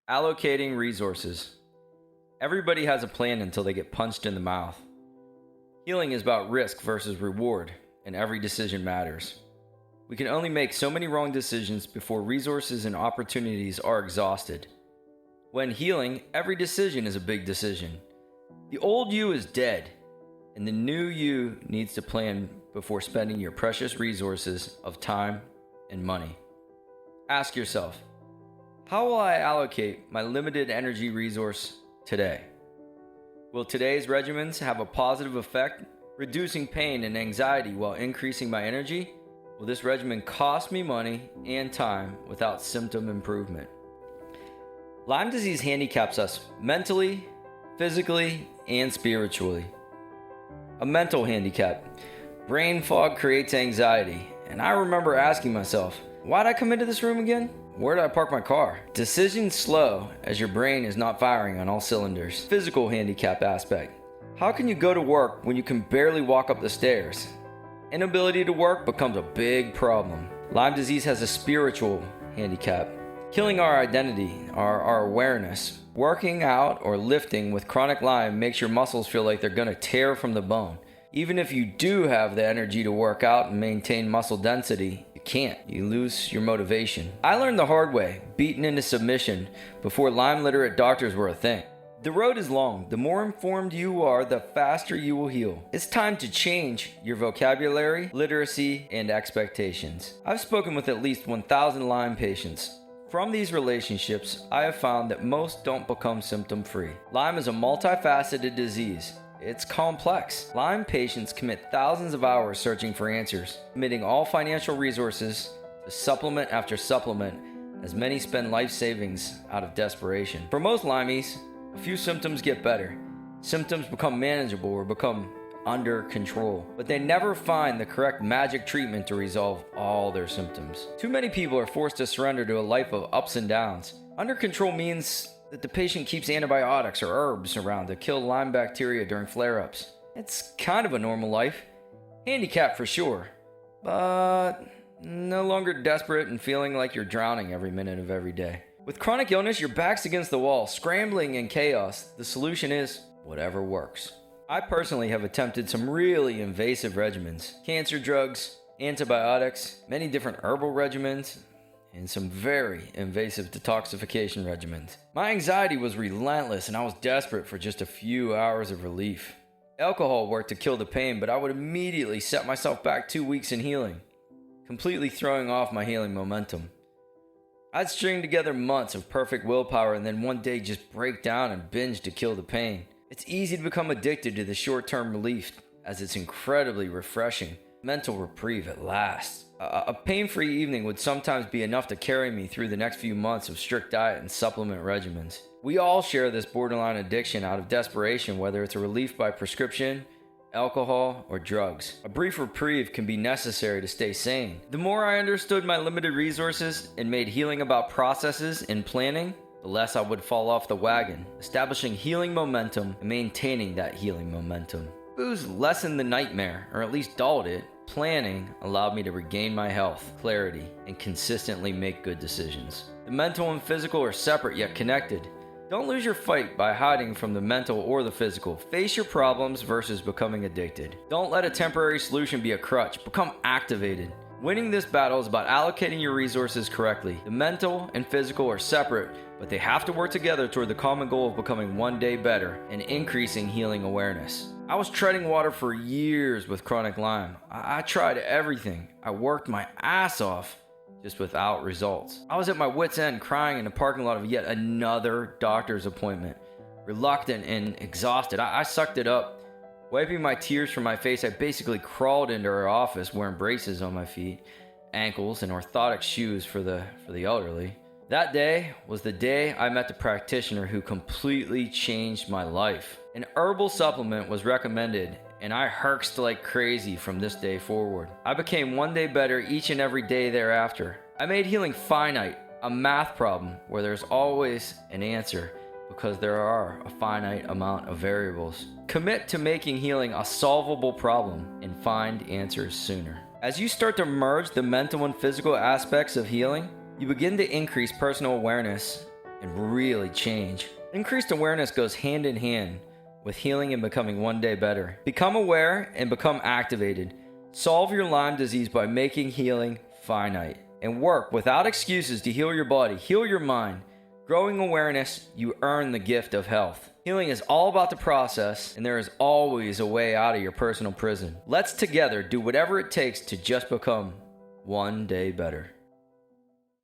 Allocating resources. Everybody has a plan until they get punched in the mouth. Healing is about risk versus reward, and every decision matters. We can only make so many wrong decisions before resources and opportunities are exhausted. When healing, every decision is a big decision. The old you is dead, and the new you needs to plan before spending your precious resources of time and money. Ask yourself, how will I allocate my limited energy resource today? Will today's regimens have a positive effect, reducing pain and anxiety while increasing my energy? Will this regimen cost me money and time without symptom improvement? Lyme disease handicaps us mentally, physically, and spiritually. A mental handicap. Brain fog creates anxiety, and I remember asking myself, why'd I come into this room again? Where did I park my car? Decisions slow as your brain is not firing on all cylinders. Physical handicap aspect. How can you go to work when you can barely walk up the stairs? Inability to work becomes a big problem. Lyme disease has a spiritual handicap. Killing our identity, our awareness. Working out or lifting with chronic Lyme makes your muscles feel like they're going to tear from the bone. Even if you do have the energy to work out and maintain muscle density, you can't. You lose your motivation. I learned the hard way, beaten into submission, before Lyme literate doctors were a thing. The road is long. The more informed you are, the faster you will heal. It's time to change your vocabulary, literacy, and expectations. I've spoken with at least 1,000 Lyme patients. From these relationships, I have found that most don't become symptom-free. Lyme is a multifaceted disease. It's complex. Lyme patients commit thousands of hours searching for answers, committing all financial resources to supplement after supplement, as many spend life savings out of desperation. For most Lymies, a few symptoms get better. Symptoms become manageable or become under control, but they never find the correct magic treatment to resolve all their symptoms. Too many people are forced to surrender to a life of ups and downs. Under control means that the patient keeps antibiotics or herbs around to kill Lyme bacteria during flare-ups. It's kind of a normal life. Handicap for sure, but no longer desperate and feeling like you're drowning every minute of every day. With chronic illness, your back's against the wall, scrambling in chaos. The solution is whatever works. I personally have attempted some really invasive regimens, cancer drugs, antibiotics, many different herbal regimens, and some very invasive detoxification regimens. My anxiety was relentless and I was desperate for just a few hours of relief. Alcohol worked to kill the pain, but I would immediately set myself back 2 weeks in healing, completely throwing off my healing momentum. I'd string together months of perfect willpower and then one day just break down and binge to kill the pain. It's easy to become addicted to the short-term relief as it's incredibly refreshing. Mental reprieve at last. A pain-free evening would sometimes be enough to carry me through the next few months of strict diet and supplement regimens. We all share this borderline addiction out of desperation, whether it's a relief by prescription, alcohol, or drugs. A brief reprieve can be necessary to stay sane. The more I understood my limited resources and made healing about processes and planning, the less I would fall off the wagon, establishing healing momentum and maintaining that healing momentum. Booze lessened the nightmare, or at least dulled it. Planning allowed me to regain my health, clarity, and consistently make good decisions. The mental and physical are separate yet connected. Don't lose your fight by hiding from the mental or the physical. Face your problems versus becoming addicted. Don't let a temporary solution be a crutch. Become activated. Winning this battle is about allocating your resources correctly. The mental and physical are separate, but they have to work together toward the common goal of becoming one day better and increasing healing awareness. I was treading water for years with chronic Lyme. I tried everything. I worked my ass off, just without results. I was at my wit's end crying in the parking lot of yet another doctor's appointment. Reluctant and exhausted, I sucked it up. Wiping my tears from my face, I basically crawled into her office wearing braces on my feet, ankles, and orthotic shoes for the elderly. That day was the day I met the practitioner who completely changed my life. An herbal supplement was recommended, and I herxed like crazy from this day forward. I became one day better each and every day thereafter. I made healing finite, a math problem where there's always an answer because there are a finite amount of variables. Commit to making healing a solvable problem and find answers sooner. As you start to merge the mental and physical aspects of healing, you begin to increase personal awareness and really change. Increased awareness goes hand in hand with healing and becoming one day better. Become aware and become activated. Solve your Lyme disease by making healing finite. And work without excuses to heal your body, heal your mind. Growing awareness, you earn the gift of health. Healing is all about the process, and there is always a way out of your personal prison. Let's together do whatever it takes to just become one day better.